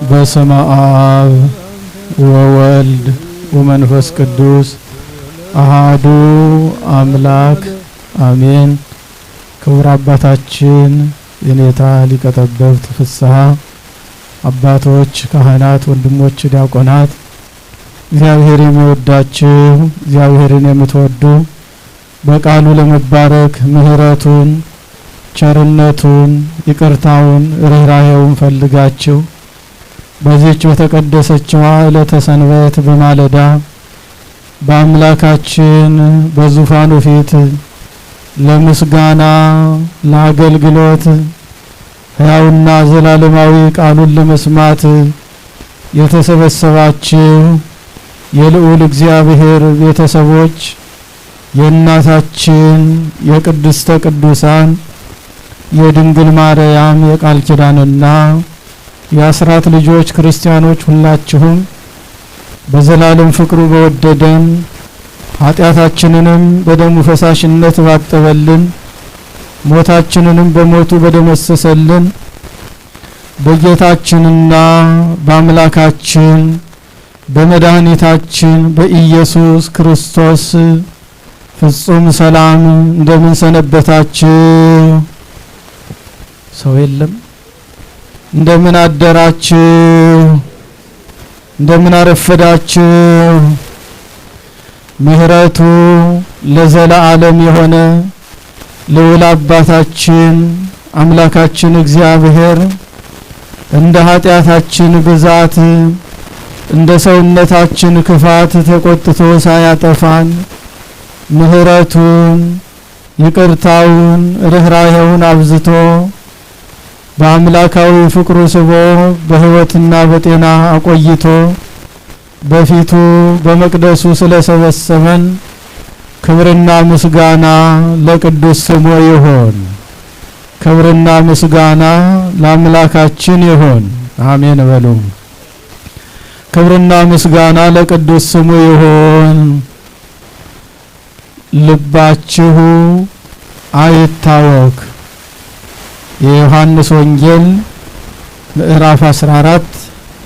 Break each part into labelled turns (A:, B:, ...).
A: በስመ አብ ወወልድ ወመንፈስ ቅዱስ አሐዱ አምላክ አሜን። ክቡር አባታችን የኔታ ሊቀ ጠበብት ፍስሐ፣ አባቶች ካህናት፣ ወንድሞች ዲያቆናት፣ እግዚአብሔር የሚወዳችሁ እግዚአብሔርን የምትወዱ በቃሉ ለመባረክ ምሕረቱን ቸርነቱን ይቅርታውን ርህራሄውን ፈልጋችሁ በዚህች በተቀደሰችዋ ዕለተ ሰንበት በማለዳ በአምላካችን በዙፋኑ ፊት ለምስጋና ለአገልግሎት ሕያውና ዘላለማዊ ቃሉን ለመስማት የተሰበሰባችሁ የልዑል እግዚአብሔር ቤተሰቦች የእናታችን የቅድስተ ቅዱሳን የድንግል ማርያም የቃል ኪዳንና የአስራት ልጆች ክርስቲያኖች ሁላችሁም በዘላለም ፍቅሩ በወደደን ኃጢአታችንንም በደሙ ፈሳሽነት ባጠበልን ሞታችንንም በሞቱ በደመሰሰልን በጌታችንና በአምላካችን በመድኃኒታችን በኢየሱስ ክርስቶስ ፍጹም ሰላም እንደምን ሰነበታችሁ? ሰው የለም። እንደምን አደራችሁ? እንደምን አረፈዳችሁ? ምሕረቱ ለዘላለም የሆነ ልዑል አባታችን አምላካችን እግዚአብሔር እንደ ኃጢአታችን ብዛት እንደ ሰውነታችን ክፋት ተቆጥቶ ሳያጠፋን ምሕረቱን ይቅርታውን ርህራሄውን አብዝቶ በአምላካዊ ፍቅሩ ስቦ በሕይወትና በጤና አቆይቶ በፊቱ በመቅደሱ ስለሰበሰበን ክብርና ምስጋና ለቅዱስ ስሙ ይሁን። ክብርና ምስጋና ለአምላካችን ይሁን። አሜን በሉ። ክብርና ምስጋና ለቅዱስ ስሙ ይሁን። ልባችሁ አይታወክ። የዮሐንስ ወንጌል ምዕራፍ 14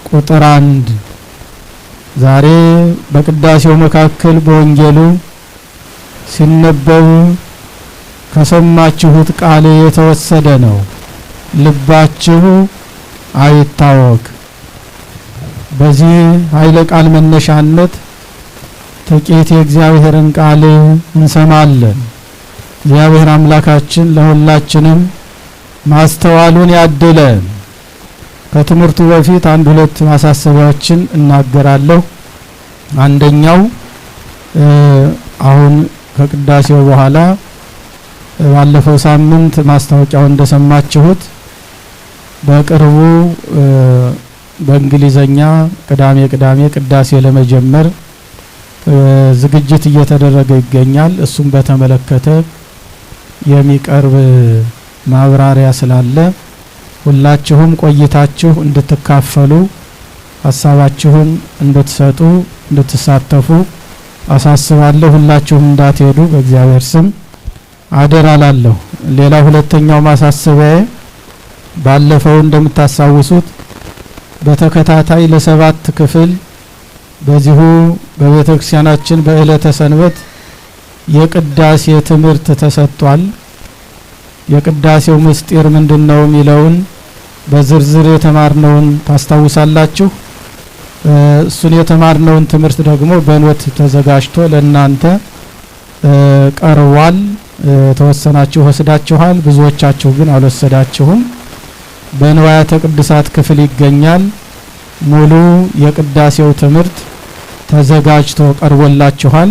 A: ቁጥር 1 ዛሬ በቅዳሴው መካከል በወንጌሉ ሲነበብ ከሰማችሁት ቃል የተወሰደ ነው። ልባችሁ አይታወክ። በዚህ ኃይለ ቃል መነሻነት ጥቂት የእግዚአብሔርን ቃል እንሰማለን። እግዚአብሔር አምላካችን ለሁላችንም ማስተዋሉን ያድለን። ከትምህርቱ በፊት አንድ ሁለት ማሳሰቢያዎችን እናገራለሁ። አንደኛው አሁን ከቅዳሴው በኋላ ባለፈው ሳምንት ማስታወቂያውን እንደሰማችሁት በቅርቡ በእንግሊዘኛ ቅዳሜ ቅዳሴ ለመጀመር ዝግጅት እየተደረገ ይገኛል። እሱም በተመለከተ የሚቀርብ ማብራሪያ ስላለ ሁላችሁም ቆይታችሁ እንድትካፈሉ ሐሳባችሁን እንድትሰጡ እንድትሳተፉ አሳስባለሁ። ሁላችሁም እንዳትሄዱ በእግዚአብሔር ስም አደራላለሁ። ሌላ ሁለተኛው ማሳሰቢያ ባለፈው እንደምታሳውሱት በተከታታይ ለ7 ክፍል በዚሁ በቤተክርስቲያናችን በዕለተ ሰንበት የቅዳሴ ትምህርት ተሰጥቷል። የቅዳሴው ምስጢር ምንድነው የሚለውን በዝርዝር የተማርነውን ታስታውሳላችሁ። እሱን የተማርነውን ትምህርት ደግሞ በኖት ተዘጋጅቶ ለእናንተ ቀርቧል። ተወሰናችሁ ወስዳችኋል። ብዙዎቻችሁ ግን አልወሰዳችሁም። በንዋያተ ቅድሳት ክፍል ይገኛል። ሙሉ የቅዳሴው ትምህርት ተዘጋጅቶ ቀርቦላችኋል።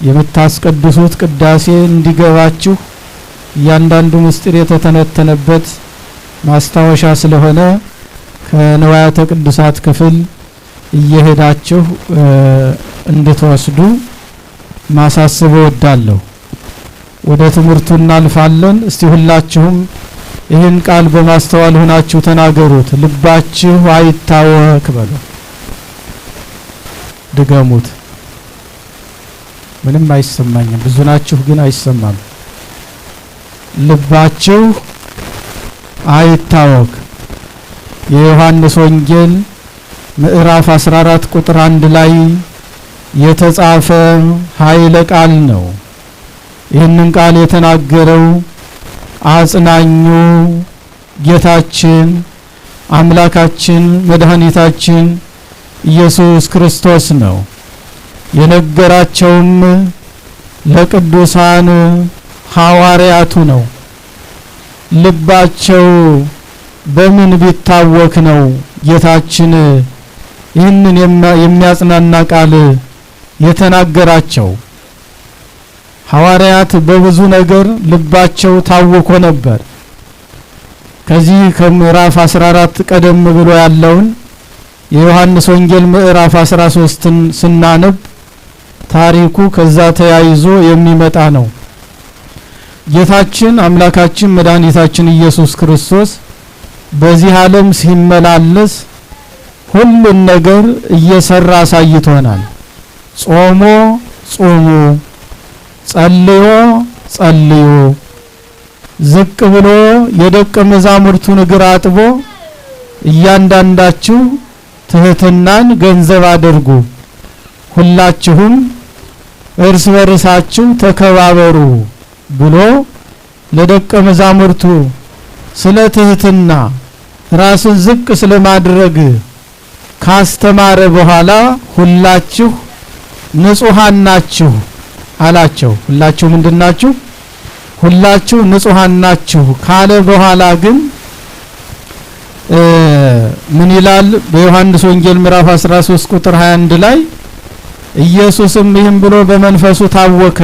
A: የምታስቀድሱት ቅዳሴ እንዲገባችሁ እያንዳንዱ ምስጢር የተተነተነበት ማስታወሻ ስለሆነ ከንዋያተ ቅድሳት ክፍል እየሄዳችሁ እንድትወስዱ ማሳሰብ እወዳለሁ። ወደ ትምህርቱ እናልፋለን። እስቲ ሁላችሁም ይህን ቃል በማስተዋል ሆናችሁ ተናገሩት። ልባችሁ አይታወክ በሉ። ድገሙት። ምንም አይሰማኝም። ብዙ ናችሁ ግን አይሰማም። ልባችሁ አይታወክ። የዮሐንስ ወንጌል ምዕራፍ 14 ቁጥር 1 ላይ የተጻፈ ኃይለ ቃል ነው። ይህንን ቃል የተናገረው አጽናኙ ጌታችን አምላካችን መድኃኒታችን ኢየሱስ ክርስቶስ ነው። የነገራቸውም ለቅዱሳን ሐዋርያቱ ነው። ልባቸው በምን ቢታወክ ነው ጌታችን ይህንን የሚያጽናና ቃል የተናገራቸው? ሐዋርያት በብዙ ነገር ልባቸው ታውኮ ነበር። ከዚህ ከምዕራፍ 14 ቀደም ብሎ ያለውን የዮሐንስ ወንጌል ምዕራፍ 13ን ስናነብ ታሪኩ ከዛ ተያይዞ የሚመጣ ነው። ጌታችን አምላካችን መድኃኒታችን ኢየሱስ ክርስቶስ በዚህ ዓለም ሲመላለስ ሁሉን ነገር እየሰራ አሳይቶናል። ጾሞ ጾሙ፣ ጸልዮ ጸልዩ፣ ዝቅ ብሎ የደቀ መዛሙርቱን እግር አጥቦ እያንዳንዳችሁ ትህትናን ገንዘብ አድርጉ፣ ሁላችሁም እርስ በርሳችሁ ተከባበሩ ብሎ ለደቀ መዛሙርቱ ስለ ትህትና ራስን ዝቅ ስለማድረግ ካስተማረ በኋላ ሁላችሁ ንጹሃን ናችሁ አላቸው። ሁላችሁ ምንድናችሁ? ሁላችሁ ንጹሃን ናችሁ ካለ በኋላ ግን ምን ይላል? በዮሐንስ ወንጌል ምዕራፍ 13 ቁጥር 21 ላይ ኢየሱስም ይህን ብሎ በመንፈሱ ታወከ፣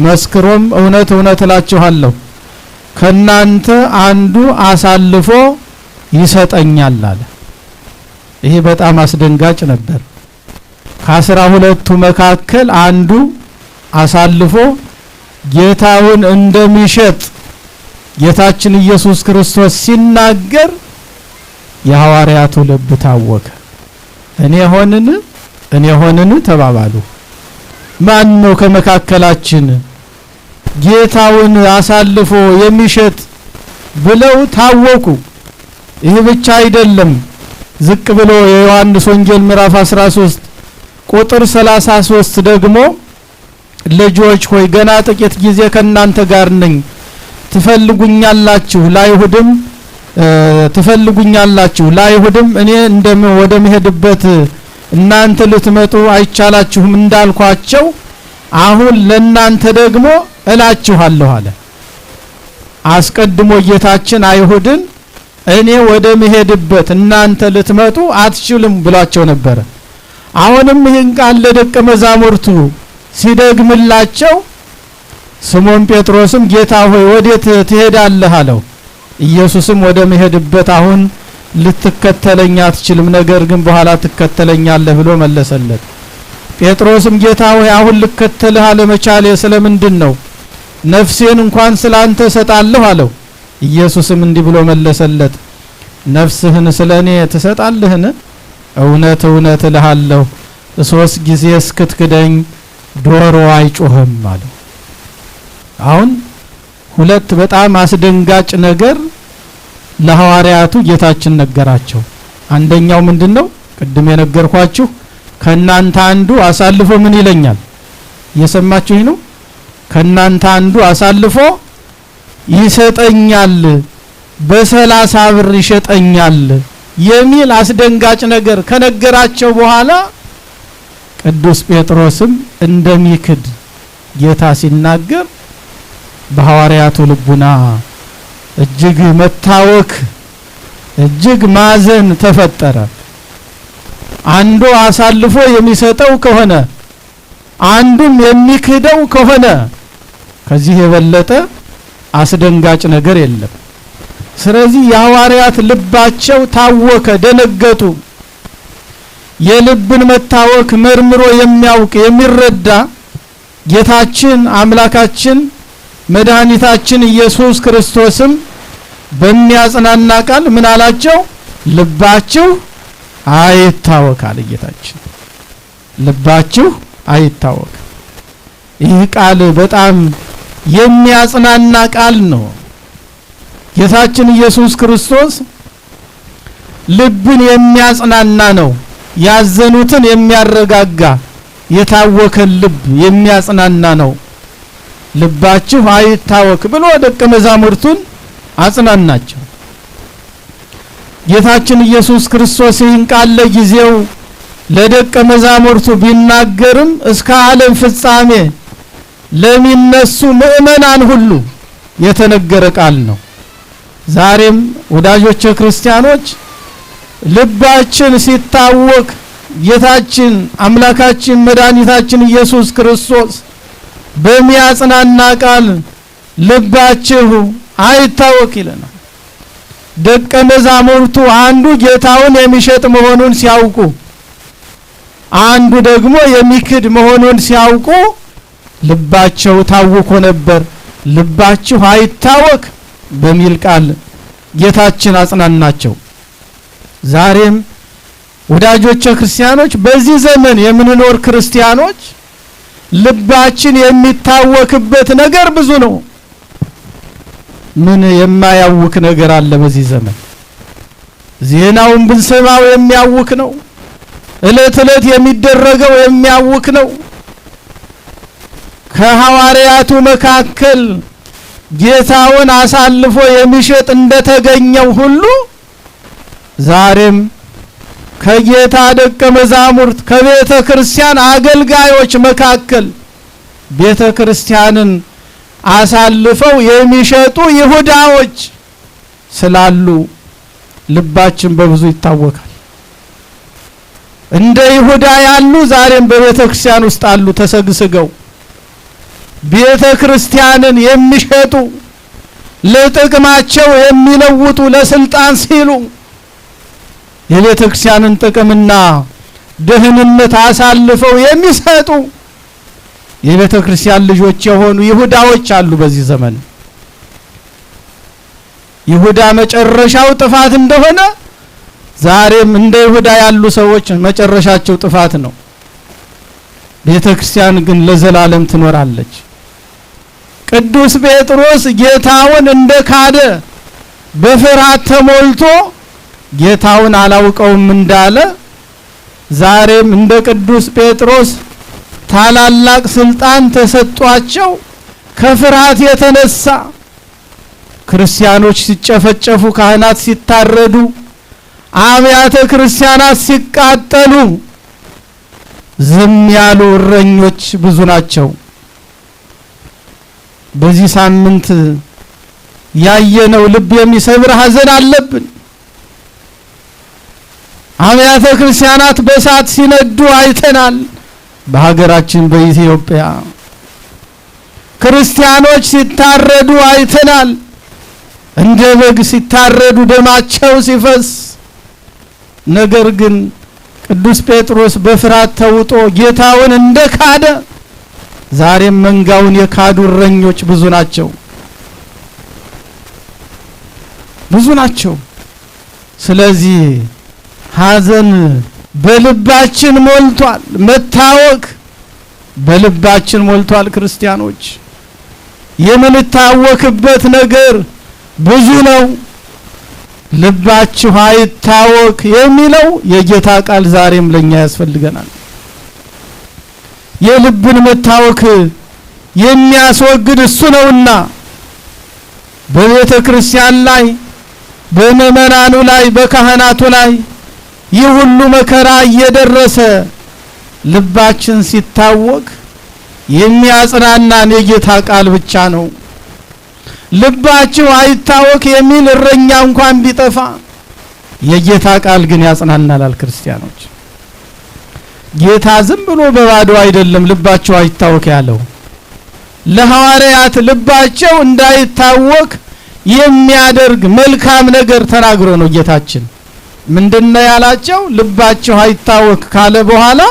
A: መስክሮም እውነት እውነት እላችኋለሁ ከናንተ አንዱ አሳልፎ ይሰጠኛል አለ። ይሄ በጣም አስደንጋጭ ነበር። ከ12ቱ መካከል አንዱ አሳልፎ ጌታውን እንደሚሸጥ ጌታችን ኢየሱስ ክርስቶስ ሲናገር የሐዋርያቱ ልብ ታወከ። እኔ ሆንን ተባባሉ። ማን ነው ከመካከላችን ጌታውን አሳልፎ የሚሸጥ ብለው ታወቁ። ይህ ብቻ አይደለም። ዝቅ ብሎ የዮሐንስ ወንጌል ምዕራፍ 13 ቁጥር 33 ደግሞ ልጆች ሆይ ገና ጥቂት ጊዜ ከናንተ ጋር ነኝ፣ ትፈልጉኛላችሁ፣ ለአይሁድም እኔ ወደ መሄድበት እናንተ ልትመጡ አይቻላችሁም እንዳልኳቸው አሁን ለናንተ ደግሞ እላችኋለሁ አለ። አስቀድሞ ጌታችን አይሁድን እኔ ወደ መሄድበት እናንተ ልትመጡ አትችሉም ብሏቸው ነበር። አሁንም ይህን ቃል ለደቀ መዛሙርቱ ሲደግምላቸው ስምዖን ጴጥሮስም ጌታ ሆይ ወዴት ትሄዳለህ አለው። ኢየሱስም ወደ መሄድበት አሁን ልትከተለኝ አትችልም፣ ነገር ግን በኋላ ትከተለኛለህ ብሎ መለሰለት። ጴጥሮስም ጌታ ሆይ አሁን ልከተልህ አለመቻሌ ስለምንድን ነው? ነፍሴን እንኳን ስላንተ እሰጣለሁ አለው። ኢየሱስም እንዲህ ብሎ መለሰለት፣ ነፍስህን ስለኔ ትሰጣለህን? እውነት እውነት እልሃለሁ 3 ጊዜ እስክትክደኝ ዶሮ አይጮህም አለው። አሁን ሁለት በጣም አስደንጋጭ ነገር ለሐዋርያቱ ጌታችን ነገራቸው። አንደኛው ምንድነው? ቅድም የነገርኳችሁ ከናንተ አንዱ አሳልፎ ምን ይለኛል? እየሰማችሁኝ ነው? ከናንተ አንዱ አሳልፎ ይሰጠኛል፣ በ30 ብር ይሸጠኛል የሚል አስደንጋጭ ነገር ከነገራቸው በኋላ ቅዱስ ጴጥሮስም እንደሚክድ ጌታ ሲናገር በሐዋርያቱ ልቡና እጅግ መታወክ፣ እጅግ ማዘን ተፈጠረ። አንዱ አሳልፎ የሚሰጠው ከሆነ አንዱም የሚክደው ከሆነ ከዚህ የበለጠ አስደንጋጭ ነገር የለም። ስለዚህ የሐዋርያት ልባቸው ታወከ፣ ደነገጡ። የልብን መታወክ መርምሮ የሚያውቅ የሚረዳ ጌታችን አምላካችን መድኃኒታችን ኢየሱስ ክርስቶስም በሚያጽናና ቃል ምን አላቸው? ልባችሁ አይታወክ አለ ጌታችን። ልባችሁ አይታወክ። ይህ ቃል በጣም የሚያጽናና ቃል ነው። ጌታችን ኢየሱስ ክርስቶስ ልብን የሚያጽናና ነው። ያዘኑትን የሚያረጋጋ የታወከ ልብ የሚያጽናና ነው። ልባችሁ አይታወክ ብሎ ደቀ መዛሙርቱን አጽናናቸው። ጌታችን ኢየሱስ ክርስቶስ ይህን ቃል ለጊዜው ለደቀ መዛሙርቱ ቢናገርም እስከ ዓለም ፍጻሜ ለሚነሱ ምእመናን ሁሉ የተነገረ ቃል ነው። ዛሬም ወዳጆቼ ክርስቲያኖች ልባችን ሲታወክ ጌታችን አምላካችን መድኃኒታችን ኢየሱስ ክርስቶስ በሚያጽናና ቃል ልባችሁ አይታወክ ይለናል። ደቀ መዛሙርቱ አንዱ ጌታውን የሚሸጥ መሆኑን ሲያውቁ፣ አንዱ ደግሞ የሚክድ መሆኑን ሲያውቁ ልባቸው ታውኮ ነበር። ልባችሁ አይታወክ በሚል ቃል ጌታችን አጽናናቸው። ዛሬም ወዳጆቼ ክርስቲያኖች በዚህ ዘመን የምንኖር ክርስቲያኖች ልባችን የሚታወክበት ነገር ብዙ ነው። ምን የማያውክ ነገር አለ በዚህ ዘመን? ዜናውን ብንሰማው የሚያውክ ነው። እለት እለት የሚደረገው የሚያውክ ነው። ከሐዋርያቱ መካከል ጌታውን አሳልፎ የሚሸጥ እንደተገኘው ሁሉ ዛሬም ከጌታ ደቀ መዛሙርት ከቤተ ክርስቲያን አገልጋዮች መካከል ቤተ ክርስቲያንን አሳልፈው የሚሸጡ ይሁዳዎች ስላሉ ልባችን በብዙ ይታወካል። እንደ ይሁዳ ያሉ ዛሬም በቤተ ክርስቲያን ውስጥ አሉ ተሰግስገው ቤተ ክርስቲያንን የሚሸጡ ለጥቅማቸው የሚለውጡ ለስልጣን ሲሉ የቤተ ክርስቲያንን ጥቅምና ደህንነት አሳልፈው የሚሰጡ የቤተ ክርስቲያን ልጆች የሆኑ ይሁዳዎች አሉ በዚህ ዘመን። ይሁዳ መጨረሻው ጥፋት እንደሆነ ዛሬም እንደ ይሁዳ ያሉ ሰዎች መጨረሻቸው ጥፋት ነው። ቤተ ክርስቲያን ግን ለዘላለም ትኖራለች። ቅዱስ ጴጥሮስ ጌታውን እንደካደ በፍርሃት ተሞልቶ ጌታውን አላውቀውም እንዳለ ዛሬም እንደ ቅዱስ ጴጥሮስ ታላላቅ ስልጣን ተሰጧቸው ከፍርሃት የተነሳ ክርስቲያኖች ሲጨፈጨፉ፣ ካህናት ሲታረዱ፣ አብያተ ክርስቲያናት ሲቃጠሉ ዝም ያሉ እረኞች ብዙ ናቸው። በዚህ ሳምንት ያየነው ልብ የሚሰብር ሐዘን አለብን። አብያተ ክርስቲያናት በእሳት ሲነዱ አይተናል። በሀገራችን በኢትዮጵያ ክርስቲያኖች ሲታረዱ አይተናል። እንደ በግ ሲታረዱ ደማቸው ሲፈስ። ነገር ግን ቅዱስ ጴጥሮስ በፍርሃት ተውጦ ጌታውን እንደካደ ዛሬም መንጋውን የካዱ እረኞች ብዙ ናቸው፣ ብዙ ናቸው። ስለዚህ ሐዘን በልባችን ሞልቷል፣ መታወክ በልባችን ሞልቷል። ክርስቲያኖች የምንታወክበት ነገር ብዙ ነው። ልባችሁ አይታወክ የሚለው የጌታ ቃል ዛሬም ለኛ ያስፈልገናል። የልብን መታወክ የሚያስወግድ እሱ ነውና በቤተ ክርስቲያን ላይ፣ በምእመናኑ ላይ፣ በካህናቱ ላይ ይህ ሁሉ መከራ እየደረሰ ልባችን ሲታወክ የሚያጽናናን የጌታ ቃል ብቻ ነው። ልባችሁ አይታወክ የሚል እረኛ እንኳን ቢጠፋ የጌታ ቃል ግን ያጽናናላል። ክርስቲያኖች ጌታ ዝም ብሎ በባዶ አይደለም ልባችሁ አይታወክ ያለው። ለሐዋርያት ልባቸው እንዳይታወክ የሚያደርግ መልካም ነገር ተናግሮ ነው ጌታችን። ምንድነው ያላቸው? ልባችሁ አይታወክ ካለ በኋላ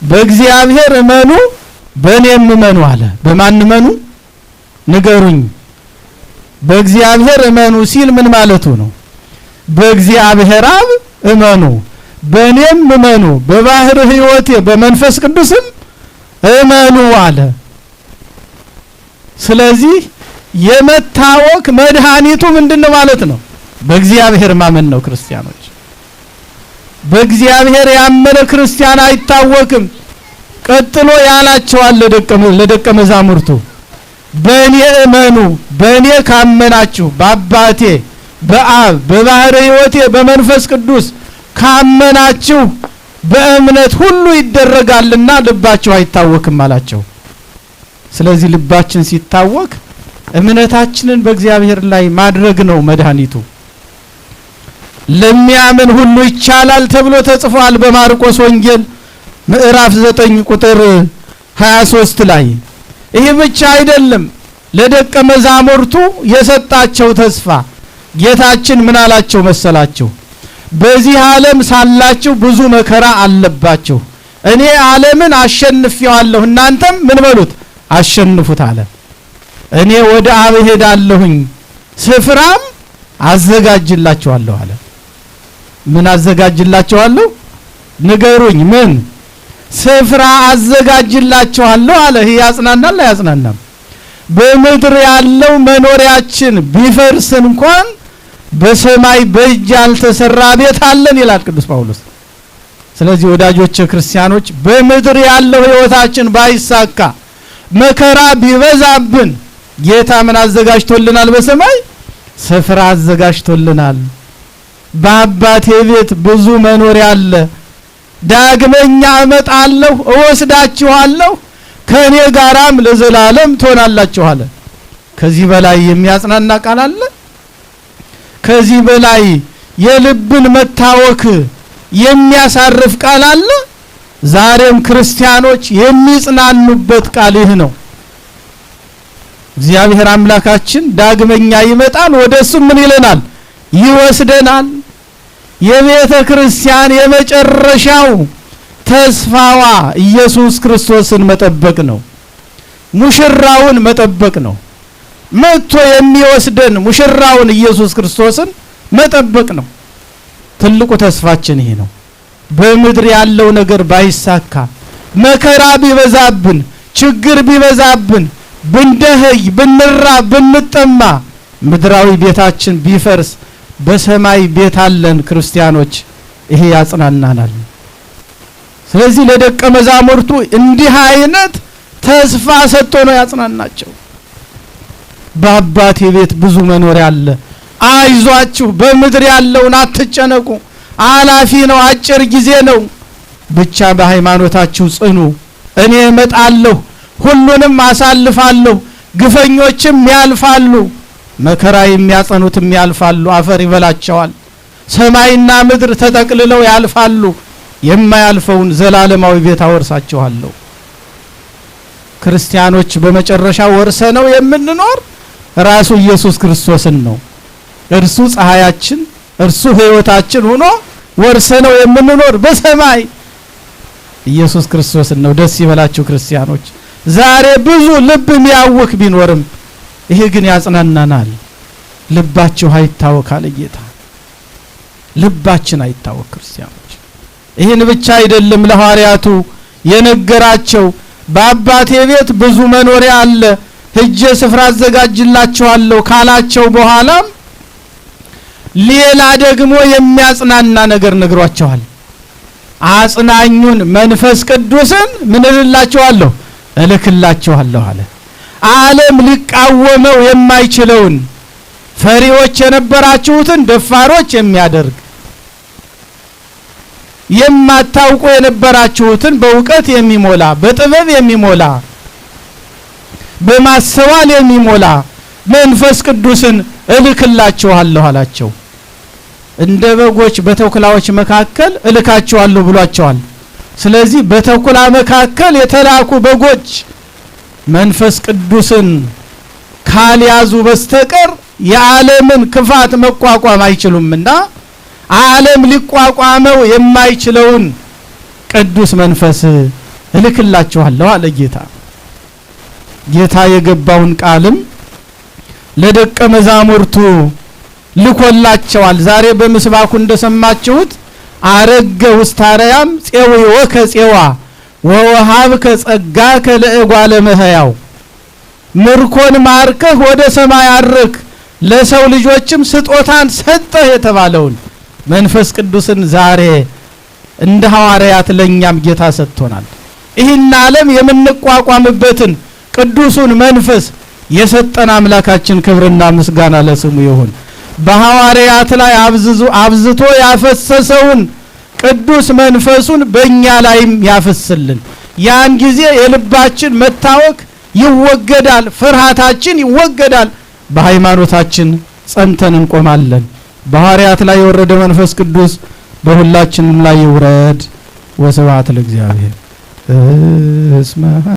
A: በእግዚአብሔር እመኑ በእኔም እመኑ አለ። በማን እመኑ ንገሩኝ? በእግዚአብሔር እመኑ ሲል ምን ማለቱ ነው? በእግዚአብሔር አብ እመኑ፣ በእኔም እመኑ፣ በባህር ሕይወቴ በመንፈስ ቅዱስም እመኑ አለ። ስለዚህ የመታወክ መድኃኒቱ ምንድነው ማለት ነው? በእግዚአብሔር ማመን ነው። ክርስቲያኖች በእግዚአብሔር ያመነ ክርስቲያን አይታወክም። ቀጥሎ ያላቸዋል ለደቀ መዛሙርቱ በእኔ እመኑ፣ በእኔ ካመናችሁ በአባቴ በአብ በባሕረ ሕይወቴ በመንፈስ ቅዱስ ካመናችሁ በእምነት ሁሉ ይደረጋልና ልባችሁ አይታወክም አላቸው። ስለዚህ ልባችን ሲታወክ እምነታችንን በእግዚአብሔር ላይ ማድረግ ነው መድኃኒቱ። ለሚያምን ሁሉ ይቻላል ተብሎ ተጽፏል በማርቆስ ወንጌል ምዕራፍ 9 ቁጥር 23 ላይ። ይህ ብቻ አይደለም፣ ለደቀ መዛሙርቱ የሰጣቸው ተስፋ ጌታችን ምን አላቸው መሰላችሁ? በዚህ ዓለም ሳላችሁ ብዙ መከራ አለባችሁ፣ እኔ ዓለምን አሸንፌዋለሁ፣ እናንተም ምን በሉት አሸንፉት አለ። እኔ ወደ አብ እሄዳለሁኝ፣ ስፍራም አዘጋጅላችኋለሁ አለ። ምን አዘጋጅላችኋለሁ? ንገሩኝ። ምን ስፍራ አዘጋጅላችኋለሁ አለ። ይህ ያጽናናል አያጽናናም? በምድር ያለው መኖሪያችን ቢፈርስ እንኳን በሰማይ በእጅ ያልተሰራ ቤት አለን ይላል ቅዱስ ጳውሎስ። ስለዚህ ወዳጆች ክርስቲያኖች በምድር ያለው ሕይወታችን ባይሳካ መከራ ቢበዛብን ጌታ ምን አዘጋጅቶልናል? በሰማይ ስፍራ አዘጋጅቶልናል። በአባቴ ቤት ብዙ መኖሪያ አለ፣ ዳግመኛ እመጣለሁ እወስዳችኋለሁ፣ ከኔ ጋራም ለዘላለም ትሆናላችሁ አለ። ከዚህ በላይ የሚያጽናና ቃል አለ? ከዚህ በላይ የልብን መታወክ የሚያሳርፍ ቃል አለ? ዛሬም ክርስቲያኖች የሚጽናኑበት ቃል ይህ ነው። እግዚአብሔር አምላካችን ዳግመኛ ይመጣል፣ ወደሱ ምን ይለናል? ይወስደናል። የቤተ ክርስቲያን የመጨረሻው ተስፋዋ ኢየሱስ ክርስቶስን መጠበቅ ነው። ሙሽራውን መጠበቅ ነው። መጥቶ የሚወስደን ሙሽራውን ኢየሱስ ክርስቶስን መጠበቅ ነው። ትልቁ ተስፋችን ይሄ ነው። በምድር ያለው ነገር ባይሳካ፣ መከራ ቢበዛብን፣ ችግር ቢበዛብን፣ ብንደህይ፣ ብንራብ፣ ብንጠማ፣ ምድራዊ ቤታችን ቢፈርስ በሰማይ ቤት አለን ክርስቲያኖች። ይሄ ያጽናናናል። ስለዚህ ለደቀ መዛሙርቱ እንዲህ አይነት ተስፋ ሰጥቶ ነው ያጽናናቸው። በአባቴ ቤት ብዙ መኖሪያ አለ፣ አይዟችሁ፣ በምድር ያለውን አትጨነቁ፣ አላፊ ነው፣ አጭር ጊዜ ነው፣ ብቻ በሃይማኖታችሁ ጽኑ፣ እኔ እመጣለሁ፣ ሁሉንም አሳልፋለሁ፣ ግፈኞችም ያልፋሉ፣ መከራ የሚያጸኑትም ያልፋሉ፣ አፈር ይበላቸዋል፣ ሰማይና ምድር ተጠቅልለው ያልፋሉ፣ የማያልፈውን ዘላለማዊ ቤት አወርሳችኋለሁ። ክርስቲያኖች በመጨረሻ ወርሰነው የምንኖር ራሱ ኢየሱስ ክርስቶስን ነው። እርሱ ፀሐያችን፣ እርሱ ሕይወታችን ሆኖ ወርሰነው የምንኖር በሰማይ ኢየሱስ ክርስቶስን ነው። ደስ ይበላችሁ ክርስቲያኖች። ዛሬ ብዙ ልብ የሚያውክ ቢኖርም ይሄ ግን ያጽናናናል። ልባችሁ አይታወክ አለ ጌታ። ልባችን አይታወክ ክርስቲያኖች። ይህን ብቻ አይደለም ለሐዋርያቱ የነገራቸው፣ በአባቴ ቤት ብዙ መኖሪያ አለ፣ ሄጄ ስፍራ አዘጋጅላችኋለሁ ካላቸው በኋላም ሌላ ደግሞ የሚያጽናና ነገር ነግሯቸዋል። አጽናኙን መንፈስ ቅዱስን ምን እልላችኋለሁ? እልክላችኋለሁ አለ። ዓለም ሊቃወመው የማይችለውን ፈሪዎች የነበራችሁትን ደፋሮች የሚያደርግ፣ የማታውቁ የነበራችሁትን በእውቀት የሚሞላ፣ በጥበብ የሚሞላ፣ በማስተዋል የሚሞላ መንፈስ ቅዱስን እልክላችኋለሁ አላቸው። እንደ በጎች በተኩላዎች መካከል እልካችኋለሁ ብሏቸዋል። ስለዚህ በተኩላ መካከል የተላኩ በጎች መንፈስ ቅዱስን ካልያዙ በስተቀር የዓለምን ክፋት መቋቋም አይችሉምና ዓለም ሊቋቋመው የማይችለውን ቅዱስ መንፈስ እልክላችኋለሁ አለ ጌታ። ጌታ የገባውን ቃልም ለደቀ መዛሙርቱ ልኮላቸዋል። ዛሬ በምስባኩ እንደሰማችሁት አረገ ውስታረያም ጼዊ ወከጼዋ ወወሃብከ ጸጋከ ለእጓለ እመሕያው፣ ምርኮን ማርከህ ወደ ሰማይ አርክ፣ ለሰው ልጆችም ስጦታን ሰጠህ የተባለውን መንፈስ ቅዱስን ዛሬ እንደ ሐዋርያት ለኛም ጌታ ሰጥቶናል። ይህን ዓለም የምንቋቋምበትን ቅዱሱን መንፈስ የሰጠን አምላካችን ክብርና ምስጋና ለስሙ ይሁን። በሐዋርያት ላይ አብዝቶ ያፈሰሰውን ቅዱስ መንፈሱን በእኛ ላይም ያፈስልን። ያን ጊዜ የልባችን መታወክ ይወገዳል፣ ፍርሃታችን ይወገዳል፣ በሃይማኖታችን ጸንተን እንቆማለን። በሐዋርያት ላይ የወረደ መንፈስ ቅዱስ በሁላችንም ላይ ይውረድ። ወስብሐት ለእግዚአብሔር።